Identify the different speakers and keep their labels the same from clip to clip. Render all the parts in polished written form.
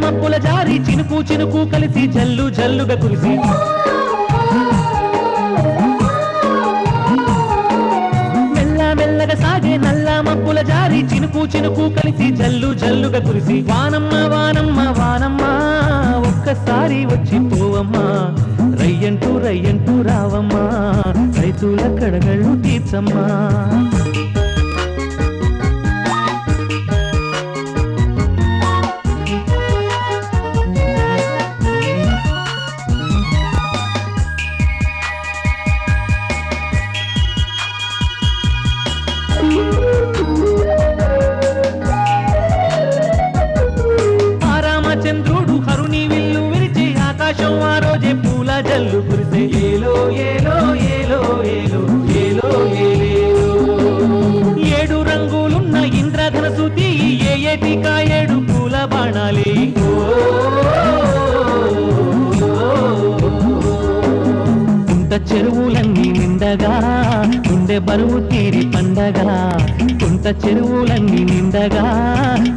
Speaker 1: మబ్బుల జారి చినుకు చినుకు కలిసి జల్లు జల్లుగా కురిసి మెల్లగా సాగే నల్ల మబ్బుల జారి చినుకు చినుకు కలిసి జల్లు జల్లుగా కురిసి వానమ్మ వానమ్మ వానమ్మ ఒక్కసారి వచ్చి పోవమ్మా రయ్యంటూ రయ్యంటూ రావమ్మా రైతుల కడగళ్ళు తీర్చమ్మా చంద్రుడు హరుని విల్లు విరిచి ఆకాశం ఆ రోజే పూల జల్లు కురిసే ఏలో ఏలో ఏలో ఏలో ఏలో ఏలో ఏడు రంగులున్న ఇంద్రధనసు తీయి ఏటికా ఏడు పూల బాణాలి కుంట చెరువులన్నీ నిండగా గుండె బరువు తీరి పండగా కుంట చెరువులన్నీ నిండగా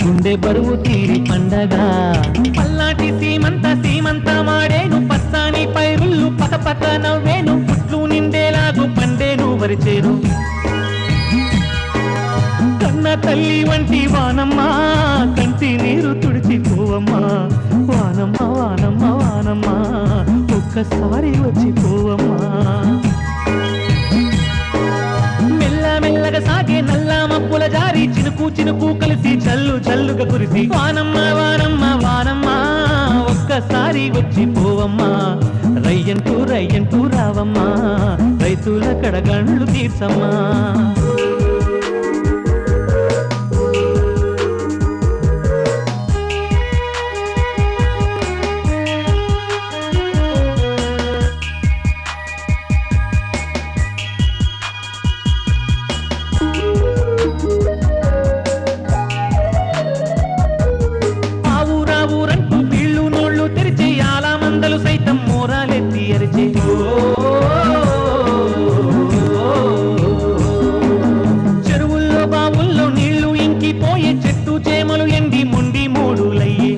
Speaker 1: గుండె బరువు తీరి పండగా పల్లాటి సీమంత మాడేను పచ్చాని పైరుళ్ళు పక నవ్వేను పుట్లు నిండేలాగు పండేను వరిచేను కన్న తల్లి వంటి వానమ్మా కంటి నీరు తుడిచిపోవమ్మా వానమ్మ వానమ్మ వానమ్మ ఒక్కసారి వచ్చిపోవమ్మా మెల్లగా సాగే నల్ల మబ్బుల జారి చినుకు చినుకు కలిసి జల్లు జల్లుగా కురిసి వానమ్మ వానమ్మ వానమ్మ ఒక్కసారి వచ్చి పోవమ్మా రయ్యంటూ రయ్యంటూ రావమ్మా రైతుల కడగండ్లు తీర్చమ్మా సైతం మోరాలెత్తి అరిచే చెరువుల్లో బావుల్లో నీళ్లు ఇంకిపోయే చెట్టు చేమలు ఎండి ముండి మూడులయ్యే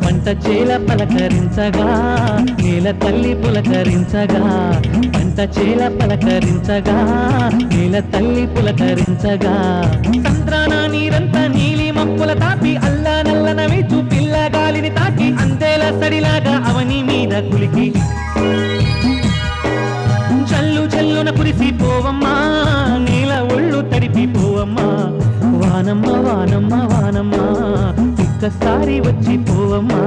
Speaker 1: పంట చేల పలకరించగా నేల తల్లి పులకరించగా పంట చేల పలకరించగా నేల తల్లి పులకరించగా సంద్రాన నీరంతా నీలి మప్పుల తాపి అల్లా నల్లనవి చూపిల్ల గాలిని తాకి అంతేల సడిలాగా అవని మీద కులికి చల్లు చల్లున కురిసి పోవమ్మా నీల ఒళ్ళు తడిపి పోవమ్మా వానమ్మ వానమ్మ వానమ్మ ఒక్కసారి వచ్చి పోవమ్మా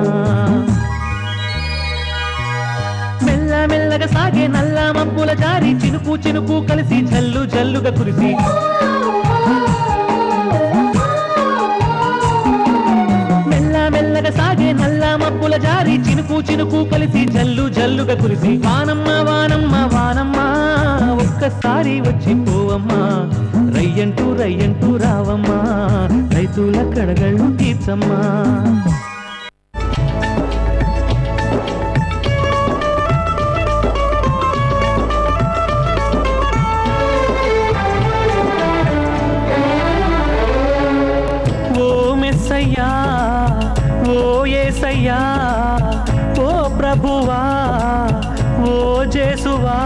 Speaker 1: మెల్లగా సాగే నల్ల మబ్బుల జారి చినుకు చినుకు కలిసి జల్లు జల్లుగా కురిసి మెల్లగా సాగే నల్ల మబ్బుల జారి చినుకు చినుకు కలిసి జల్లు జల్లుగా కురిసి వానమ్మ వానమ్మ వానమ్మ ఒక్కసారి వచ్చి పోవమ్మా రయ్యంటూ రయ్యంటూ రావమ్మా రైతుల కడగళ్ళు తీర్చమ్మా ఓ యేసయ్యా ఓ ప్రభువా ఓ జేసువా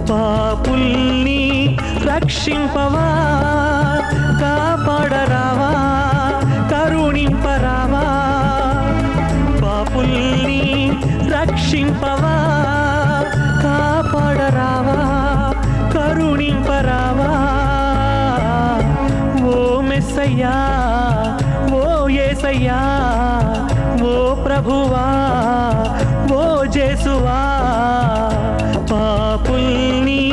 Speaker 1: పాపుల్ని రక్షింపవా కాపాడరావా కరుణింపరావా పాపుల్ని రక్షింపవా కాపాడరావా కరుణింపరావా ఓ మెస్సయ్యా ఓ యేసయ్యా ఓ ప్రభువా ఓ జేసువా పాపుల్ని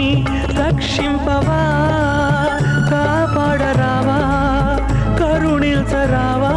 Speaker 1: రక్షింపవా కాపాడరావా కరుణించరావా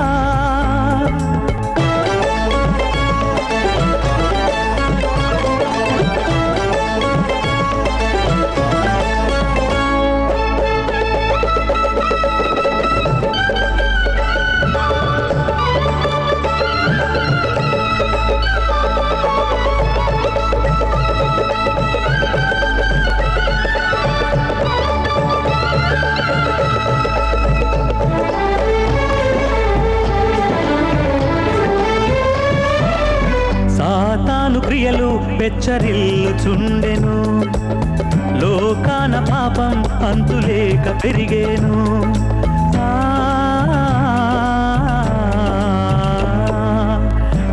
Speaker 1: పెచ్చరిల్లుచుండెను, లోకాన పాపం అంతులేక పెరిగేను.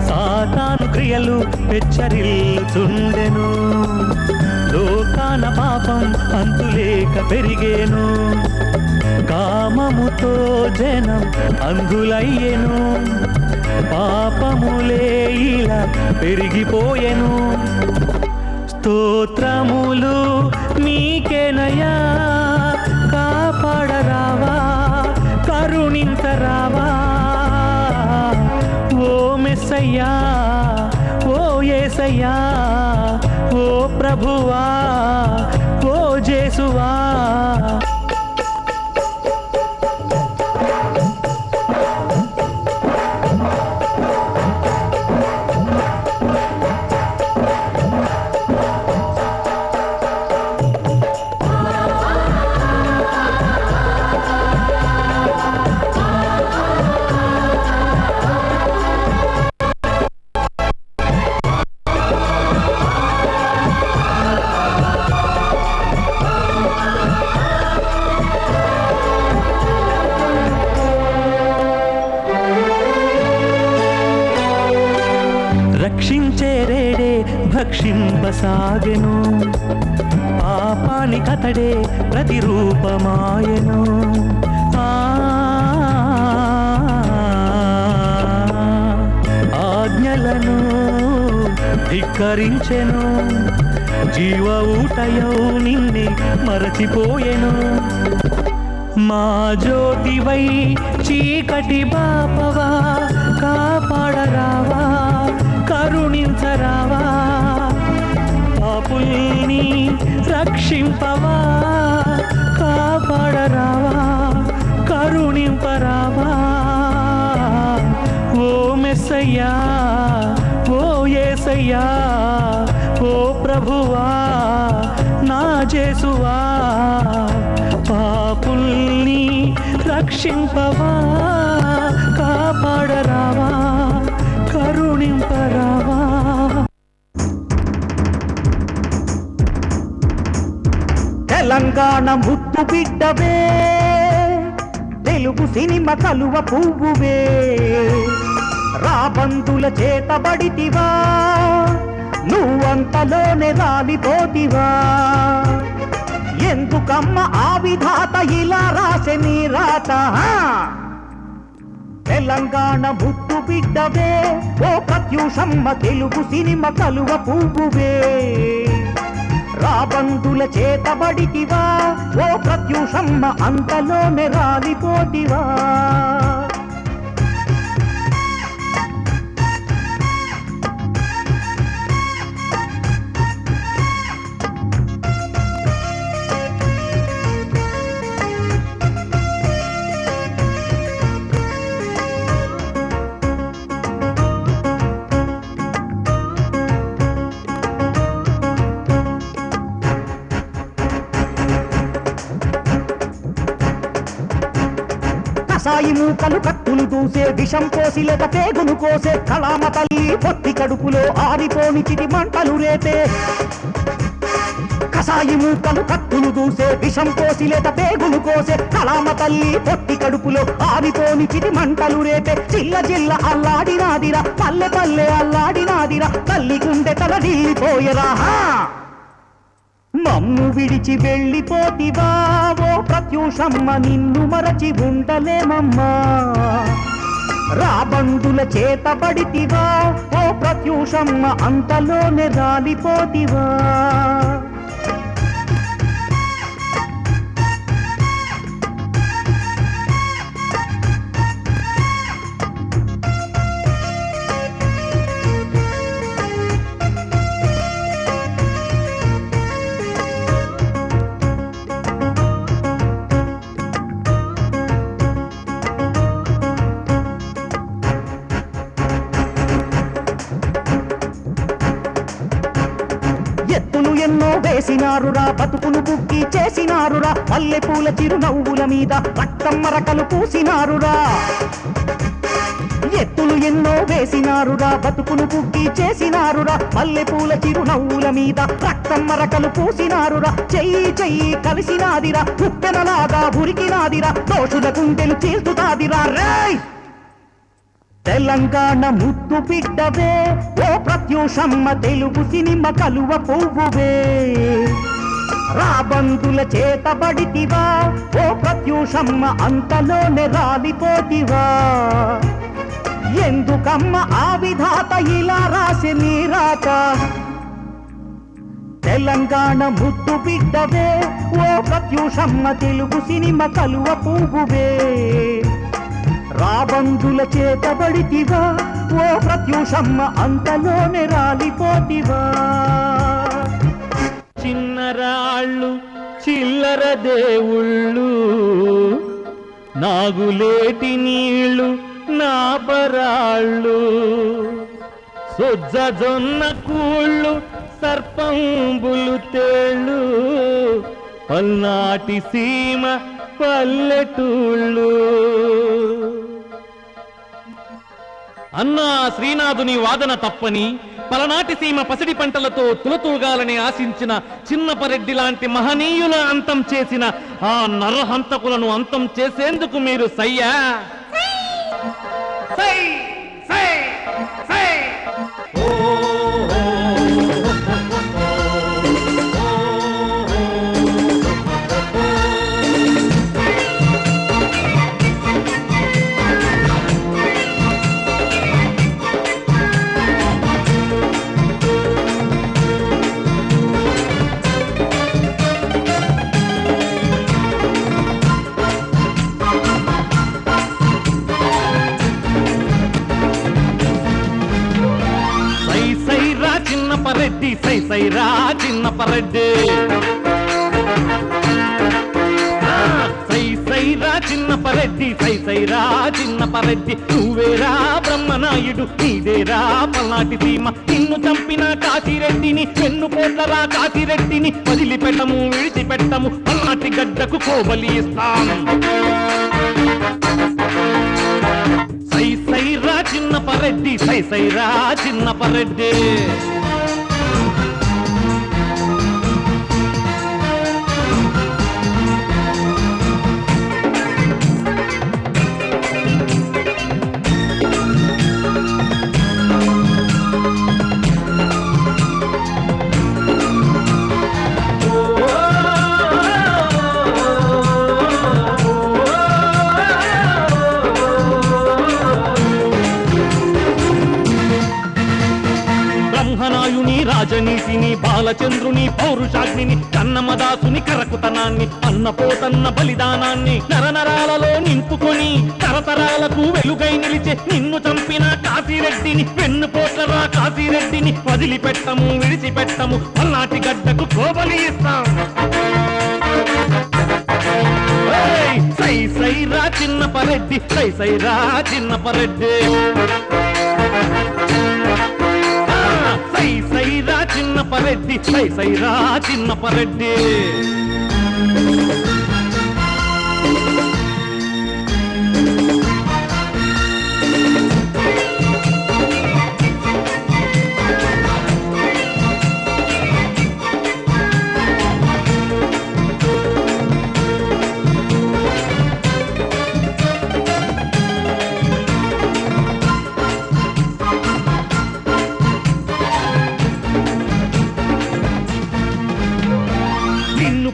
Speaker 1: సాతాను క్రియలు పెచ్చరిల్లుచుండెను, లోకాన పాపం అంతులేక పెరిగేను. కామముతో జనం అంధులయ్యెను, పాపములే ఇలా పెరిగిపోయెను. స్తోత్రములు నీకేనయ్యా, కాపాడరావా, కరుణించరావా. ఓ మెస్సయ్యా, ఓ యేసయ్యా, ఓ ప్రభువా, ఓ జేసువా. రక్షించేరేడే భక్షింపసాగెను, పాపానికతడే ప్రతిరూపమాయెను. ఆజ్ఞలను ధిక్కరించెను, జీవ ఊటయౌ నిన్నే మరచిపోయెను. మా జ్యోతివై చీకటి బాపవా, కాపాడరావా, కరుణించరావా. పాపుల్ని రక్షింపవా, కాపాడరావా, కరుణింపరావా. ఓ మెస్సయ్యా, ఓ యేసయ్యా, ఓ ప్రభువా, నా జేసువా. పాపుల్ని రక్షింపవా, కాపాడరావా, కరుణింపరావా.
Speaker 2: తెలంగాణ ముద్దు బిడ్డవే, తెలుగు సినిమా కలువ పువ్వువే. రాబందుల చేతబడితివా, నువ్వంతలోనే రాలిపోతివా. ఎందుకమ్మ ఆ విధాత ఇలా రాసె నీ రాత. తెలంగాణ ముద్దు బిడ్డవే, ఓ ప్రత్యూషమ్మ, తెలుగు సినిమా కలువ పువ్వువే. రాబందుల చేతబడితివా, ఓ ప్రత్యూషమ్మ, అంతలోనే రాలిపోతివా. సాయి మూకలు కత్తులు దూసే, విషం పోసి లేక పేగును కోసే, కళామ తల్లి పొత్తి కడుపులో ఆరిపోని చిటి మంటలు రేపే. కసాయి మూకలు కత్తులు దూసే, విషం పోసి లేక పేగును కోసే, కళామ తల్లి పొత్తి కడుపులో ఆరిపోని చిటి మంటలు రేపే. జిల్ల జిల్ల అల్లాడినాదిరా, పల్లె పల్లె అల్లాడినాదిరా, తల్లి గుండె తల నీలిపోయరా. మమ్ము విడిచి వెళ్ళిపోతివా, ఓ ప్రత్యూషమ్మ, నిన్ను మరచి ఉండలేమమ్మా. రాబందుల చేతబడితివా, ఓ ప్రత్యూషమ్మ, అంతలోనే రాలిపోతివా. ఎన్నో వేసినారురా, బతుకును బుక్కి చేసినారురా, మల్లెపూల చిరునవ్వుల మీద రక్తం మరకలు పూసినారురా. ఎత్తులు ఎన్నో వేసినారురా, బతుకును బుగ్గి చేసినారురా, మల్లెపూల చిరునవ్వుల మీద రక్తం మరకలు పూసినారురా, చెయ్యి చెయ్యి కలిసినాదిరా, ఉప్పెనలాగా ఉరికినాదిరా, దోషుల గుండెలు చీల్చుతాదిరా. రేయ్ తెలంగాణ ముద్దు బిడ్డవే ఓ ప్రత్యూషమ్మ, తెలుగు సినిమా కలువ పువ్వువే, రాబందుల చేతబడితివా ఓ ప్రత్యూషమ్మ, అంతలోనే రాలిపోతివా. ఎందుకమ్మ ఆ విధాత ఇలా రాసి నీ రాత? తెలంగాణ ముద్దు బిడ్డవే ఓ ప్రత్యూషమ్మ, తెలుగు సినిమా కలువ పువ్వువే, రాబందుల చేతబడితివా ఓ ప్రత్యూషమ్మ, అంతలోనే రాలిపోతివా.
Speaker 1: చిన్నరాళ్ళు చిల్లర దేవుళ్ళు, నాగులేటి నీళ్ళు నా పరాళ్ళు, సొజ్జ జొన్న కూళ్ళు సర్పంబులు తేళ్ళు, పల్నాటి సీమ పల్లెటూళ్ళు. అన్నా శ్రీనాథుని వాదన తప్పని, పలనాటి సీమ పసిడి పంటలతో తులతూగాలని ఆశించిన చిన్నపరెడ్డి లాంటి మహనీయుల అంతం చేసిన ఆ నరహంతకులను అంతం చేసేందుకు మీరు సయ్యా? సై సై సై పరెడ్డి సై సై రా చిన్నపరెడ్డి, సై సై రా చిన్నపరెడ్డి, సై సై రా చిన్నపరెడ్డి, నువ్వేరా బ్రహ్మనాయుడు, నీదేరా పల్నాటి సీమ, నిన్ను చంపిన కాశీరెడ్డిని, వెన్నుపోట్లరా కాశీరెడ్డిని, వదిలిపెట్టము విడిచిపెట్టము, పల్నాటి గడ్డకు కోబలి ఇస్తాం. సై సై రా చిన్నపరెడ్డి, సై సై రా చిన్నపరెడ్డి. బ్రహ్మనాయుని రాజనీతిని, బాలచంద్రుని పౌరుషాగ్నిని, కన్నమదాసుని కరకుతనాన్ని, అన్నపోతన్న బలిదానాన్ని నరనరాలలో నింపుకొని తరతరాలకు వెలుగై నిలిచే నిన్ను చంపిన కాశీరెడ్డిని, వెన్నుపోట్లరా కాశీరెడ్డిని, వదిలిపెట్టము విడిచిపెట్టము, పల్నాటి గడ్డకు కోబలి ఇస్తాం. సై సై రా చిన్నపరెడ్డి, సై సై రా చిన్నపరెడ్డి, సై సై రా చిన్నపరెడ్డి, సై సై రా చిన్నపరెడ్డి.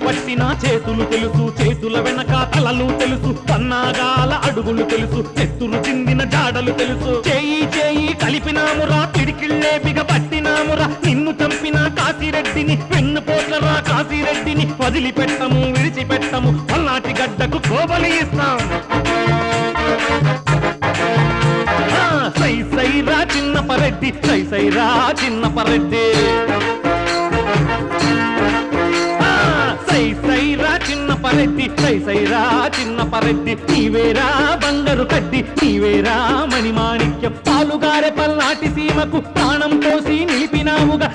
Speaker 1: పట్టిన చేతులు తెలుసు, చేతుల వెనక తలలు తెలుసు, పన్నాగాల అడుగులు తెలుసు, చెత్తులు చిందిన జాడలు తెలుసు, చేయి చేయి కలిపినామురా, పిడికిళ్ళే బిగబట్టినామురా, నిన్ను చంపిన కాశీరెడ్డిని, వెన్నుపోట్లరా కాశీరెడ్డిని, వదిలిపెట్టము విడిచిపెట్టము, పల్నాటి గడ్డకు కోబలి ఇస్తాం. సై సై రా చిన్నపరెడ్డి, సై సై రా చిన్నపరెడ్డి, సై సై రా చిన్నపరెడ్డి, సై సై రా చిన్నపరెడ్డి, నీవేరా బంగారు కడ్డి, నీవేరా మణిమాణిక్యం, పాలుగారె పల్నాటి సీమకు ప్రాణం పోసి నిలిపినావుగా.